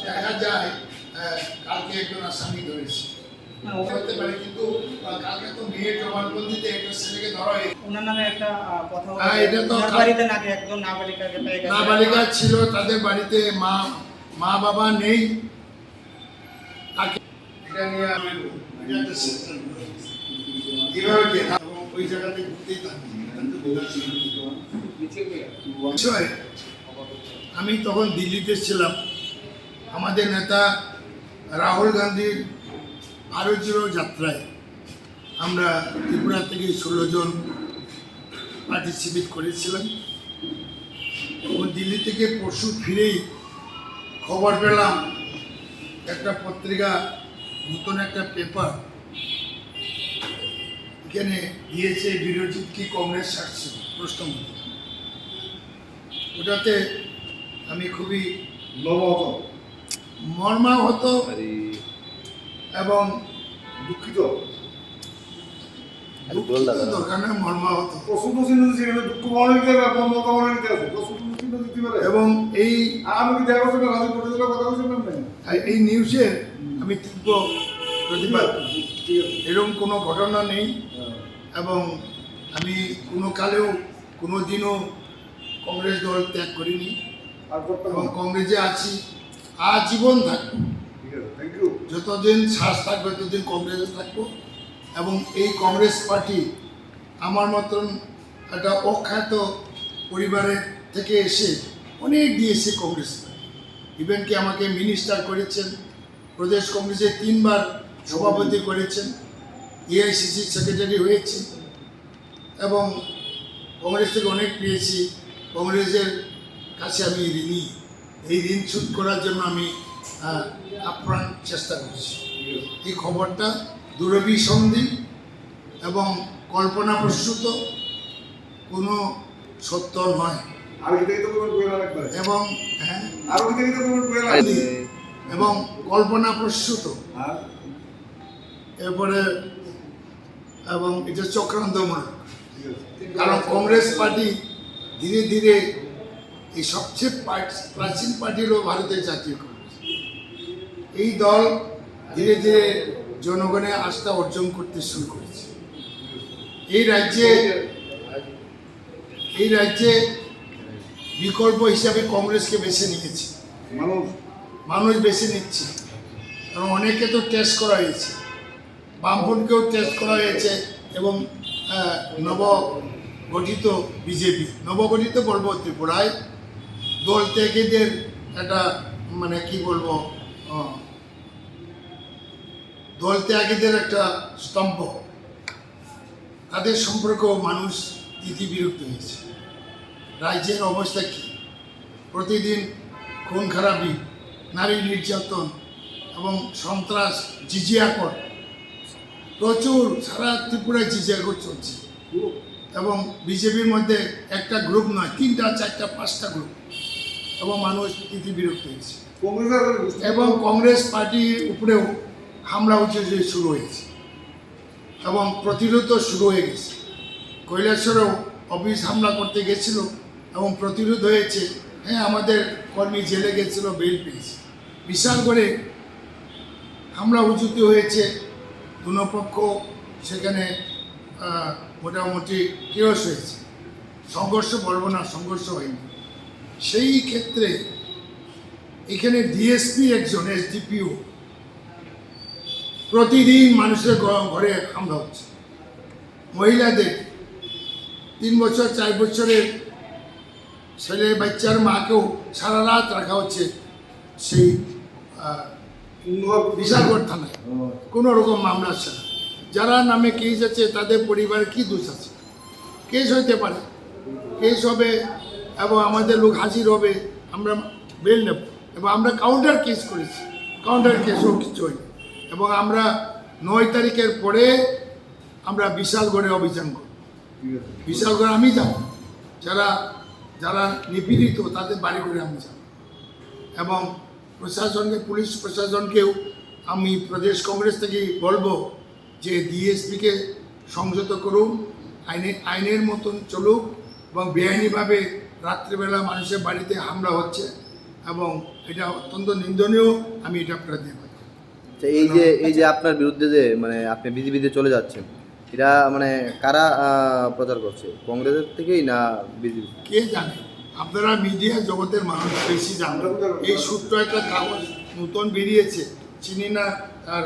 দেখা যায় কালকে একজন আসামি ধরেছে হতে পারে, কিন্তু কালকে তো মেয়ের জবানবন্দিতে একটা ছেলেকে ধরা হয়েছে। ওনার নামে একটা কথা এটা তো বাড়িতে নাকি একজন নাবালিকাকে পেয়ে গেছে। নাবালিকা ছিল, তাদের বাড়িতে মা বাবা নেই। এটা নিয়ে আমি ওই জায়গাতে ঘুরতেই থাকি। আমি তখন দিল্লিতে ছিলাম। আমাদের নেতা রাহুল গান্ধীর ভারত জোড়ো যাত্রায় আমরা ত্রিপুরা থেকে 16 জন পার্টিসিপেট করেছিলাম এবং দিল্লি থেকে পরশু ফিরেই খবর পেলাম একটা পত্রিকা, নতুন একটা পেপার এখানে দিয়েছে বিরোধী কি কংগ্রেস ছাড়ছে প্রশ্ন। ওটাতে আমি খুবই মর্মাহত এবং দুঃখিত। দরকার নয়, মর্মাহত। এবং এই নিউজের আমি তীব্র প্রতিবাদ। এরকম কোনো ঘটনা নেই এবং আমি কোনো কালেও কোনো দিনও কংগ্রেস দল ত্যাগ করিনি এবং কংগ্রেসে আছি, আজীবন থাকবো। যতদিন শ্বাস থাকবে ততদিন কংগ্রেসে থাকবো। এবং এই কংগ্রেস পার্টি আমার মতন একটা অখ্যাত পরিবারের থেকে এসে অনেক দিয়েছে কংগ্রেস। ইভেন কি আমাকে মিনিস্টার করেছেন, প্রদেশ কংগ্রেসে 3 বার সভাপতি করেছেন, এআইসিসি সেক্রেটারি হয়েছি এবং কংগ্রেস থেকে অনেক পেয়েছি। কংগ্রেসের কাছে আমি ঋণী। এই ঋণ শোধ করার জন্য আমি আপ্রাণ চেষ্টা করছি। এই খবরটা দুরভিসন্ধি এবং কল্পনাপ্রসূত, কোনো সত্য নয় এবং এবং কল্পনাপ্রসূত। এরপরে এবং এটা চক্রান্তমূলক, কারণ কংগ্রেস পার্টি ধীরে ধীরে এই সবচেয়ে প্রাচীন পার্টি হল ভারতের জাতীয় কংগ্রেস। এই দল ধীরে ধীরে জনগণের আস্থা অর্জন করতে শুরু করেছে। এই রাজ্যে বিকল্প হিসাবে কংগ্রেসকে বেছে নিয়েছে, মানুষ বেছে নিচ্ছে। কারণ অনেকে তো টেস্ট করা হয়েছে, বামপন্থীকেও টেস্ট করা হয়েছে এবং নবগঠিত বিজেপি, নবগঠিত বলবো ত্রিপুরায় দল ত্যাগীদের একটা মানে কি বলবো, দল ত্যাগীদের একটা স্তম্ভ, তাদের সম্পর্কেও মানুষ বিরক্ত হয়েছে। রাজ্যের অবস্থা কি? প্রতিদিন খুন খারাপি, নারী নির্যাতন এবং সন্ত্রাস, জিজিয়াকর প্রচুর, সারা ত্রিপুরায় জিজিয়াকর চলছে। এবং বিজেপির মধ্যে একটা গ্রুপ নয়, 3টা 4টা 5টা গ্রুপ, এবং মানুষ বিরক্ত হয়েছে। এবং কংগ্রেস পার্টির উপরেও হামলা শুরু হয়েছে এবং প্রতিরোধ শুরু হয়ে গেছে। কৈলাসরেও অফিস হামলা করতে গেছিল এবং প্রতিরোধ হয়েছে। হ্যাঁ, আমাদের কর্মী জেলে গেছিল, বেল পেয়েছে। বিশাল করে হামলা উচিত হয়েছে, দুনো পক্ষ সেখানে মোটামুটি কেয়স হয়েছে। সংঘর্ষ বলবো না, সংঘর্ষ হয়নি। সেই ক্ষেত্রে এখানে ডিএসপি একজন, এসডিপিও, প্রতিদিন মানুষের ঘরে হামলা হচ্ছে। মহিলাদের 3 বছর 4 বছরের ছেলে বাচ্চার মাকেও সারা রাত রাখা হচ্ছে সেই বিশালগড় থানায়, কোনো রকম মামলা ছাড়া। যারা নামে কেস আছে তাদের পরিবারে কি দোষ আছে? কেস হইতে পারে, কেস হবে এবং আমাদের লোক হাজির হবে, আমরা বেল নেব এবং আমরা কাউন্টার কেস করেছি। কাউন্টার কেসও কিছু হয়নি এবং আমরা 9 তারিখের পরে আমরা বিশালগড়ে অভিযান করব। বিশালগড় আমি যাব, যারা যারা নিপীড়িত তাদের বাড়ি করে আমি যাব এবং প্রশাসনকে, পুলিশ প্রশাসনকেও আমি প্রদেশ কংগ্রেস থেকে বলবো যে ডিএসপিকে সংযত করুন, আইনের মতন চলুক এবং বেআইনিভাবে রাত্রিবেলা মানুষের বাড়িতে হামলা হচ্ছে এবং এটা অত্যন্ত নিন্দনীয়, আমি এটা প্রতিবাদ করি। আচ্ছা, এই যে আপনার বিরুদ্ধে যে মানে আপনি বিজেপিতে চলে যাচ্ছেন, এটা মানে কারা প্রচার করছে, কংগ্রেসের থেকেই না বিজেপি? কে জানে, আপনারা মিডিয়া জগতের মানুষ বেশি জানেন। এই সূত্র একটা কাগজ নতুন বেরিয়েছে, চিনি না তার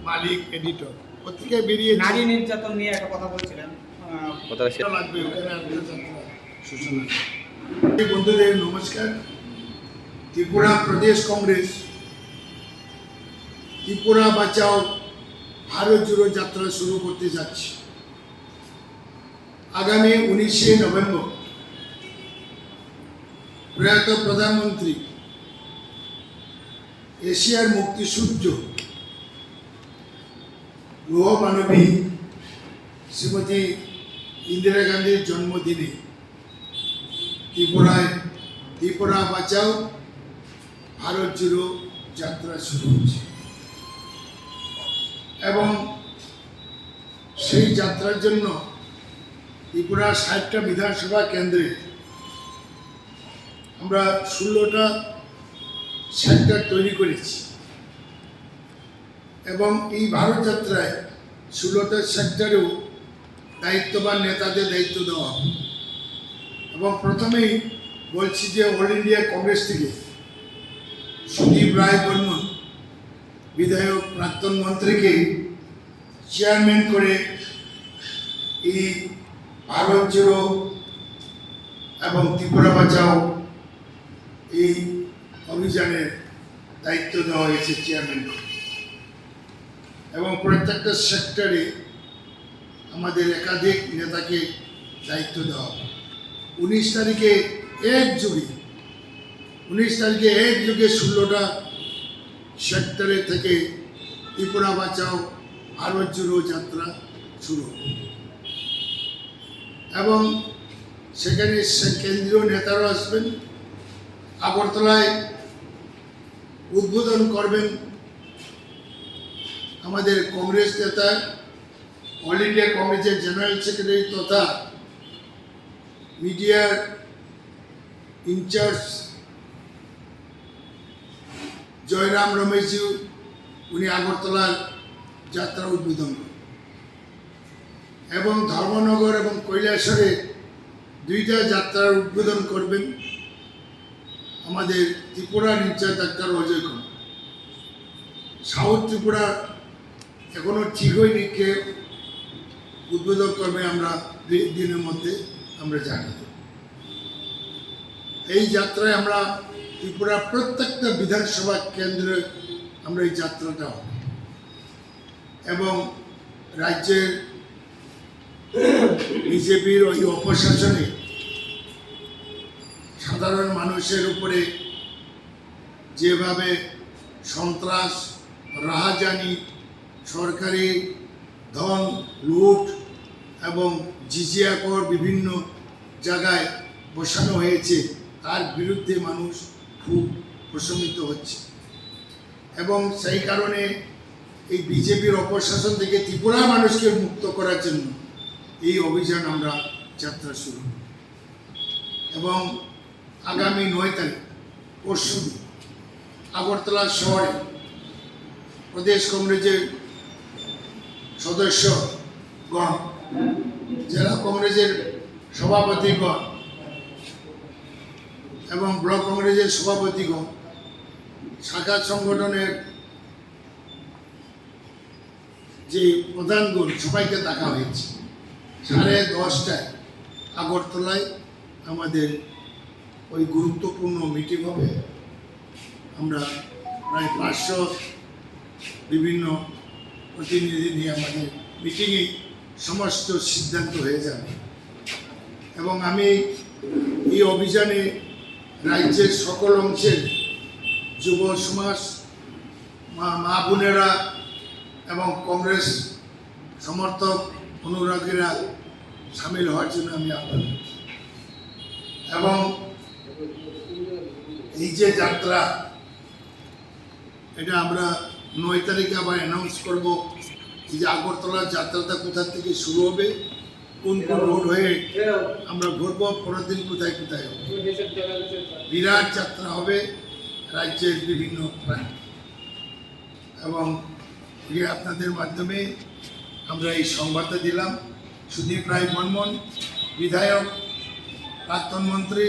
মালিক এডিটর, পত্রিকায় বেরিয়েছে। নারী নির্যাতন নিয়ে একটা কথা বলছিলেন। কথাটা এটা লাগবে ওখানে একটা যাত্রা সূচনা। এই বন্ধুদের নমস্কার। ত্রিপুরা প্রদেশ কংগ্রেস ত্রিপুরা বাঁচাও ভারত জুড়ো যাত্রা শুরু করতে যাচ্ছে। আগামী 19শে নভেম্বর প্রয়াত প্রধানমন্ত্রী, এশিয়ার মুক্তিসূর্য, লৌহ মানবী শ্রীমতী ইন্দিরা গান্ধীর জন্মদিনে ত্রিপুরা বাঁচাও ভারত জুড়ো যাত্রা শুরু হচ্ছে এবং সেই যাত্রার জন্য ত্রিপুরার 60টা বিধানসভা কেন্দ্রে আমরা 16টা সেক্টর তৈরি করেছি এবং এই ভারত যাত্রায় 16টা সেক্টরেও দায়িত্ববান নেতাদের দায়িত্ব দেওয়া হবে। এবং প্রথমেই বলছি যে অল ইন্ডিয়া কংগ্রেস থেকে সুদীপ রায় বর্মন বিধায়ক প্রাক্তন মন্ত্রীকে চেয়ারম্যান করে এই ভারত জোড়ো এবং ত্রিপুরা বাঁচাও এই অভিযানের দায়িত্ব দেওয়া হয়েছে চেয়ারম্যান করে। এবং প্রত্যেকটা সেক্টরে আমাদের একাধিক নেতাকে দায়িত্ব দেওয়া হবে। 19 তারিখে একযোগে 16টা সেক্টরে থেকে ত্রিপুরা বাঁচাও ভারত জোড়ো যাত্রা শুরু হবে এবং সেখানে কেন্দ্রীয় নেতারাও আসবেন। আগরতলায় উদ্বোধন করবেন আমাদের কংগ্রেস নেতা, অল ইন্ডিয়া কংগ্রেসের জেনারেল সেক্রেটারি তথা মিডিয়ার ইনচার্জ জয়রাম রমেশজি, উনি আগরতলার যাত্রা উদ্বোধন করেন এবং ধর্মনগর এবং কৈলাসরে 2টা যাত্রার উদ্বোধন করবেন আমাদের ত্রিপুরার incharge doctor Ajay Kumar. South Tripura এখনো ঠিক হয়নি কে উদ্বোধন করবে, আমরা 2 দিনের মধ্যে আমরা জানি। এই যাত্রায় আমরা ত্রিপুরার প্রত্যেকটা বিধানসভা কেন্দ্রে আমরা এই যাত্রাটা হবে এবং রাজ্যের বিজেপির ওই অপশাসনে সাধারণ মানুষের উপরে যেভাবে সন্ত্রাস, রাহাজানি, সরকারি ধন লুট এবং জিজিয়া কর বিভিন্ন জায়গায় বসানো হয়েছে, তার বিরুদ্ধে মানুষ খুব প্রশমিত হচ্ছে এবং সেই কারণে এই বিজেপির অপশাসন থেকে ত্রিপুরার মানুষকে মুক্ত করার জন্য এই অভিযান আমরা যাত্রা শুরু এবং আগামী 9 তারিখ পরশু আগরতলা শহরে প্রদেশ কংগ্রেসের সদস্যগণ, জেলা কংগ্রেসের সভাপতিগণ এবং ব্লক কংগ্রেসের সভাপতিগণ, শাখা সংগঠনের যে প্রধানগণ সবাইকে ডাকা হয়েছে। 10:30টায় আগরতলায় আমাদের ওই গুরুত্বপূর্ণ মিটিং হবে। আমরা প্রায় 500 বিভিন্ন প্রতিনিধি নিয়ে আমাদের মিটিংয়ে সমস্ত সিদ্ধান্ত হয়ে যাবে এবং আমি এই অভিযানে রাজ্যের সকল অংশের যুব সমাজ, মা বোনেরা এবং কংগ্রেস সমর্থক অনুরাগীরা সামিল হওয়ার জন্য আমি আহ্বান করছি। এবং এই যে যাত্রা, এটা আমরা 9 তারিখে আবার অ্যানাউন্স করব। এই যে আগরতলার যাত্রাটা কোথা থেকে শুরু হবে, কোন কোন রোড হয়ে আমরা ঘুরবো, পরের দিন কোথায় কোথায় হবে। বিরাট যাত্রা হবে রাজ্যের বিভিন্ন প্রান্তে, এবং আপনাদের মাধ্যমে আমরা এই সংবাদটা দিলাম। সুদীপ রায় বর্মন, বিধায়ক, প্রাক্তন মন্ত্রী,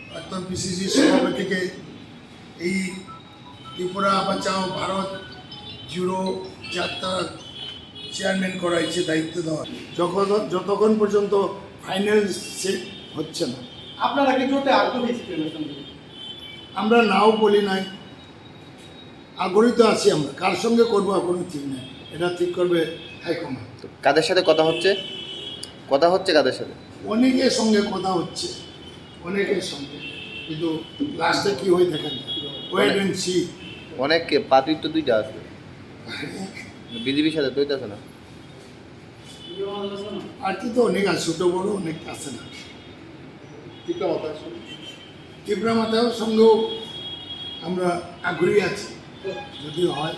প্রাক্তন পিসিসি সভাপতিকে এই ত্রিপুরা বাঁচাও ভারত জুড়ো যাত্রার চেয়ারম্যান করা হয়েছে, দায়িত্ব দেওয়া। যতক্ষণ পর্যন্ত ফাইনাল সেট হচ্ছে না, আপনারা কি জোটে আগ্রহী ছিলেন? আমরা নাও বলি নাই, আগ্রহী তো আছি। আমরা কার সঙ্গে করবো এখনো ঠিক নেই, এটা ঠিক করবে হাইকমান্ড। তো কাদের সাথে কথা হচ্ছে কাদের সাথে? অনেকের সঙ্গে কথা হচ্ছে, অনেকের সঙ্গে, কিন্তু লাস্টে কি হয় দেখেন, ওয়েট অ্যান্ড সি। অনেককে পার্টির তো দুইটা আছে, বিজেপির সাথে দুইটা আছে না? পার্টি তো অনেক আছে, ছোটো বড়ো অনেক আছে না। ত্রিপুরা মাতার সঙ্গেও আমরা আগ্রহী আছি, যদি হয়।